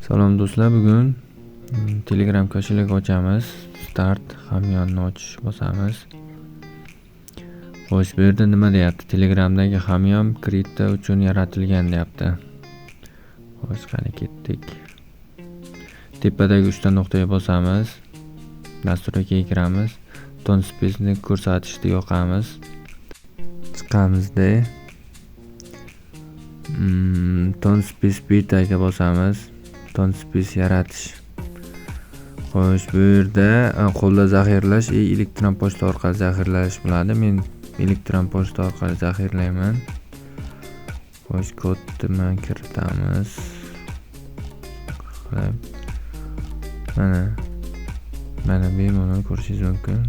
Salom do'stlar, bugun Telegram kошелек ochamiz. Start hamyonni ochish bosamiz. Xo'sh, bu yerda nima deyapti? Telegramdagi hamyon kripto uchun yaratilgan deyapti. Xo'sh, qani ketdik. Tepadagi 3 ta nuqtaga bosamiz. Dasturga kiramiz. Tonspace-ni ko'rsatishni yoqamiz. Chiqamizda Tonspace betaga bosamiz. Tonspace yaratish. Xo'sh, bu yerda qo'lda zaxiralash elektron pochta orqali zaxiralash bo'ladi. Men elektron pochta orqali zaxirlayman. Xo'sh, kodni kiritamiz. Mana bemalol ko'rishingiz mumkin.